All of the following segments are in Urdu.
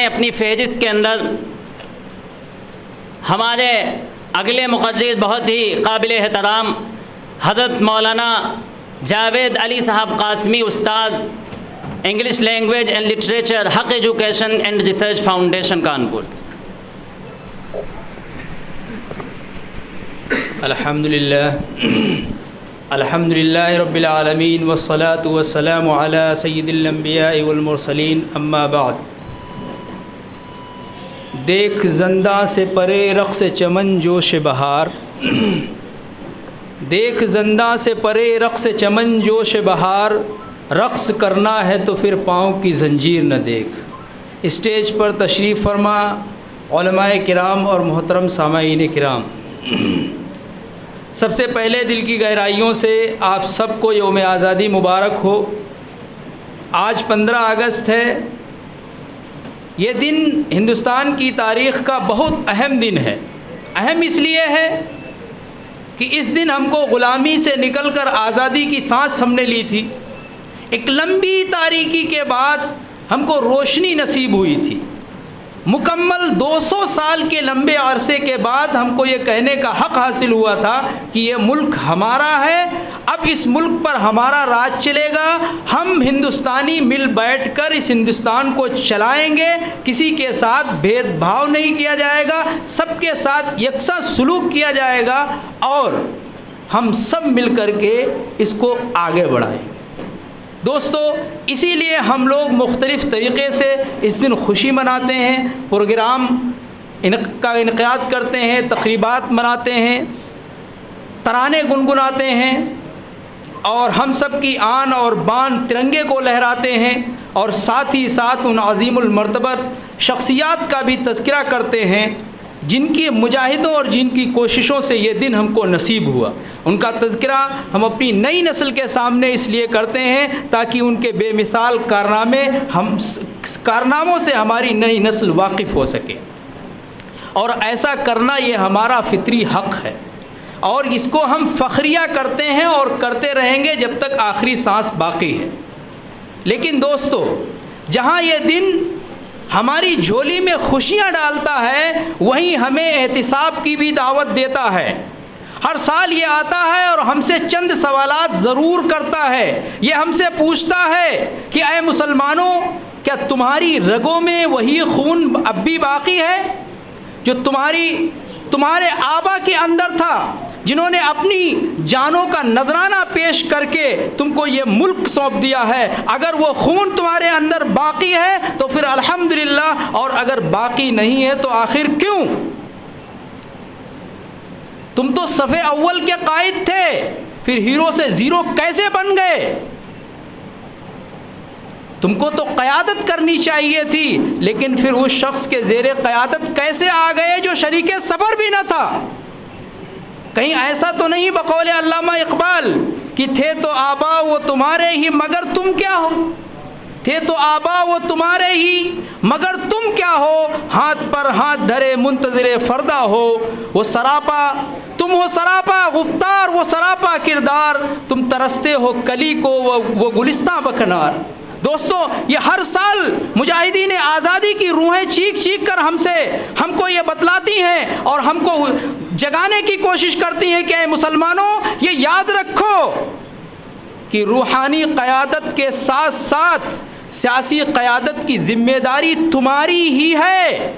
اپنی فہرست کے اندر ہمارے اگلے مقرر بہت ہی قابل احترام حضرت مولانا جاوید علی صاحب قاسمی، استاد انگلش لینگویج اینڈ لٹریچر، حق education and research foundation Kanpur. الحمدللہ رب العالمین والصلاة والسلام علی سید الانبیاء والمرسلین، اما بعد۔ دیکھ زنداں سے پرے رقص چمن جوش بہار، دیکھ زنداں سے پرے رقص چمن جوش بہار، رقص کرنا ہے تو پھر پاؤں کی زنجیر نہ دیکھ۔ اسٹیج پر تشریف فرما علماء کرام اور محترم سامعین کرام، سب سے پہلے دل کی گہرائیوں سے آپ سب کو یوم آزادی مبارک ہو۔ آج 15 اگست ہے۔ یہ دن ہندوستان کی تاریخ کا بہت اہم دن ہے۔ اہم اس لیے ہے کہ اس دن ہم کو غلامی سے نکل کر آزادی کی سانس ہم نے لی تھی۔ ایک لمبی تاریکی کے بعد ہم کو روشنی نصیب ہوئی تھی۔ مکمل 200 سال کے لمبے عرصے کے بعد ہم کو یہ کہنے کا حق حاصل ہوا تھا کہ یہ ملک ہمارا ہے، اب اس ملک پر ہمارا راج چلے گا، ہم ہندوستانی مل بیٹھ کر اس ہندوستان کو چلائیں گے، کسی کے ساتھ بھید بھاؤ نہیں کیا جائے گا، سب کے ساتھ یکساں سلوک کیا جائے گا اور ہم سب مل کر کے اس کو آگے بڑھائیں گے۔ دوستو، اسی لیے ہم لوگ مختلف طریقے سے اس دن خوشی مناتے ہیں، پروگرام کا انعقاد کرتے ہیں، تقریبات مناتے ہیں، ترانے گنگناتے ہیں اور ہم سب کی آن اور بان ترنگے کو لہراتے ہیں، اور ساتھ ہی ساتھ ان عظیم المرتبہ شخصیات کا بھی تذکرہ کرتے ہیں جن کی مجاہدوں اور جن کی کوششوں سے یہ دن ہم کو نصیب ہوا۔ ان کا تذکرہ ہم اپنی نئی نسل کے سامنے اس لیے کرتے ہیں تاکہ ان کے بے مثال کارناموں سے ہماری نئی نسل واقف ہو سکے، اور ایسا کرنا یہ ہمارا فطری حق ہے، اور اس کو ہم فخریہ کرتے ہیں اور کرتے رہیں گے جب تک آخری سانس باقی ہے۔ لیکن دوستو، جہاں یہ دن ہماری جھولی میں خوشیاں ڈالتا ہے، وہیں ہمیں احتساب کی بھی دعوت دیتا ہے۔ ہر سال یہ آتا ہے اور ہم سے چند سوالات ضرور کرتا ہے۔ یہ ہم سے پوچھتا ہے کہ اے مسلمانوں، کیا تمہاری رگوں میں وہی خون اب بھی باقی ہے جو تمہارے آبا کے اندر تھا، جنہوں نے اپنی جانوں کا نذرانہ پیش کر کے تم کو یہ ملک سونپ دیا ہے؟ اگر وہ خون تمہارے اندر باقی ہے تو پھر الحمدللہ، اور اگر باقی نہیں ہے تو آخر کیوں؟ تم تو صف اول کے قائد تھے، پھر ہیرو سے زیرو کیسے بن گئے؟ تم کو تو قیادت کرنی چاہیے تھی، لیکن پھر اس شخص کے زیر قیادت کیسے آ گئے جو شریک سفر بھی نہ تھا؟ کہیں ایسا تو نہیں بقول علامہ اقبال کہ تھے تو آبا وہ تمہارے ہی مگر تم کیا ہو؟ تھے تو آبا وہ تمہارے ہی مگر تم کیا ہو؟ ہاتھ پر ہاتھ دھرے منتظر فردا ہو، وہ سراپا تم ہو، سراپا گفتار وہ سراپا کردار، تم ترستے ہو کلی کو وہ گلستہ بکنار۔ دوستو، یہ ہر سال مجاہدین آزادی کی روحیں چیخ چیخ کر ہم کو یہ بتلاتی ہیں اور ہم کو جگانے کی کوشش کرتی ہیں کہ اے مسلمانوں، یہ یاد رکھو کہ روحانی قیادت کے ساتھ ساتھ سیاسی قیادت کی ذمہ داری تمہاری ہی ہے۔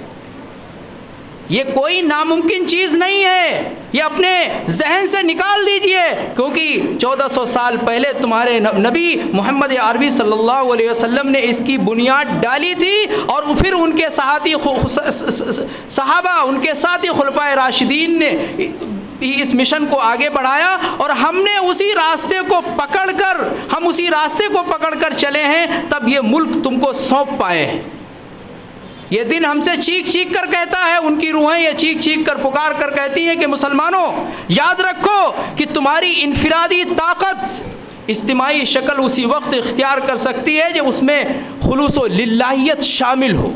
یہ کوئی ناممکن چیز نہیں ہے، یہ اپنے ذہن سے نکال دیجئے، کیونکہ 1400 سال پہلے تمہارے نبی محمد عربی صلی اللہ علیہ وسلم نے اس کی بنیاد ڈالی تھی، اور پھر ان کے صحابہ، ان کے ساتھی خلفائے راشدین نے اس مشن کو آگے بڑھایا، اور ہم نے اسی راستے کو پکڑ کر چلے ہیں، تب یہ ملک تم کو سونپ پائے ہیں۔ یہ دن ہم سے چیخ چیخ کر کہتا ہے، ان کی روحیں یہ چیخ چیخ کر پکار کر کہتی ہیں کہ مسلمانوں، یاد رکھو کہ تمہاری انفرادی طاقت اجتماعی شکل اسی وقت اختیار کر سکتی ہے جب اس میں خلوص و للہیت شامل ہو،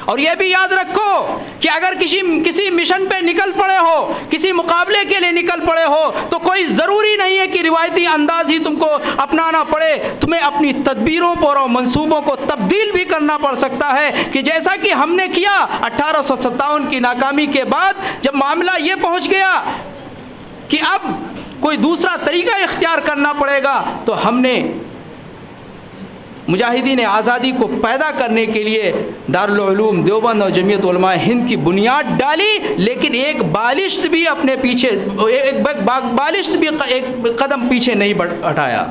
اور یہ بھی یاد رکھو کہ اگر کسی مشن پہ نکل پڑے ہو، کسی مقابلے کے لیے نکل پڑے ہو، تو کوئی ضروری نہیں ہے کہ روایتی انداز ہی تم کو اپنانا پڑے، تمہیں اپنی تدبیروں پر اور منصوبوں کو تبدیل بھی کرنا پڑ سکتا ہے، کہ جیسا کہ ہم نے کیا 1857 کی ناکامی کے بعد، جب معاملہ یہ پہنچ گیا کہ اب کوئی دوسرا طریقہ اختیار کرنا پڑے گا، تو ہم نے مجاہدین آزادی کو پیدا کرنے کے لیے دارالعلوم دیوبند اور جمعیت علماء ہند کی بنیاد ڈالی، لیکن ایک بالشت بھی اپنے پیچھے ایک قدم پیچھے نہیں ہٹایا۔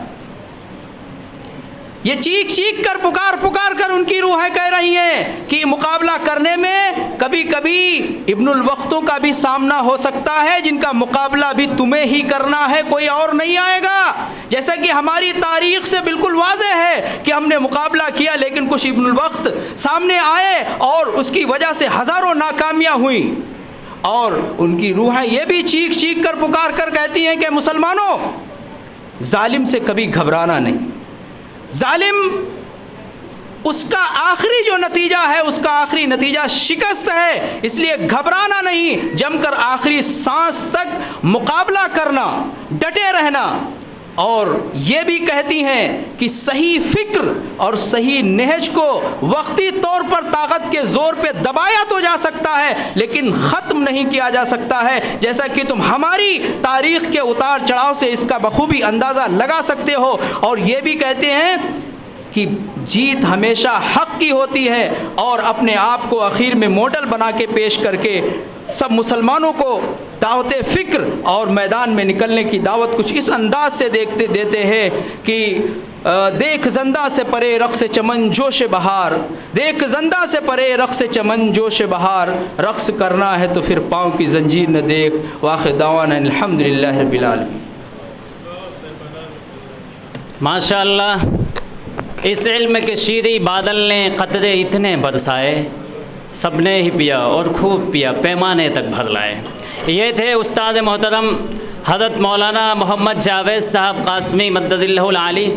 یہ چیخ کر پکار کر ان کی روحیں کہہ رہی ہیں کہ مقابلہ کرنے میں کبھی کبھی ابن الوقتوں کا بھی سامنا ہو سکتا ہے، جن کا مقابلہ بھی تمہیں ہی کرنا ہے، کوئی اور نہیں آئے گا۔ جیسا کہ ہماری تاریخ سے بالکل واضح ہے کہ ہم نے مقابلہ کیا، لیکن کچھ ابن الوقت سامنے آئے اور اس کی وجہ سے ہزاروں ناکامیاں ہوئیں، اور ان کی روحیں یہ بھی چیخ کر پکار کر کہتی ہیں کہ مسلمانوں، ظالم سے کبھی گھبرانا نہیں۔ ظالم اس کا آخری جو نتیجہ ہے، اس کا آخری نتیجہ شکست ہے، اس لیے گھبرانا نہیں، جم کر آخری سانس تک مقابلہ کرنا، ڈٹے رہنا۔ اور یہ بھی کہتی ہیں کہ صحیح فکر اور صحیح نہج کو وقتی طور پر طاقت کے زور پہ دبایا تو جا سکتا ہے، لیکن ختم نہیں کیا جا سکتا ہے، جیسا کہ تم ہماری تاریخ کے اتار چڑھاؤ سے اس کا بخوبی اندازہ لگا سکتے ہو۔ اور یہ بھی کہتے ہیں کہ جیت ہمیشہ حق کی ہوتی ہے، اور اپنے آپ کو اخیر میں ماڈل بنا کے پیش کر کے سب مسلمانوں کو دعوت فکر اور میدان میں نکلنے کی دعوت کچھ اس انداز سے دیتے ہیں کہ دیکھ زندہ سے پرے رقص چمن جوش بہار، دیکھ زندہ سے پرے رقص چمن جوش بہار، رقص کرنا ہے تو پھر پاؤں کی زنجیر نہ دیکھ، وآخر دعوانا الحمدللہ رب العالمین۔ ماشاءاللہ، اس علم کے شیریں بادل نے قطرے اتنے برسائے، سب نے ہی پیا اور خوب پیا، پیمانے تک بھر لائے۔ یہ تھے استاد محترم حضرت مولانا محمد جاوید صاحب قاسمی مدظ اللہ العالی۔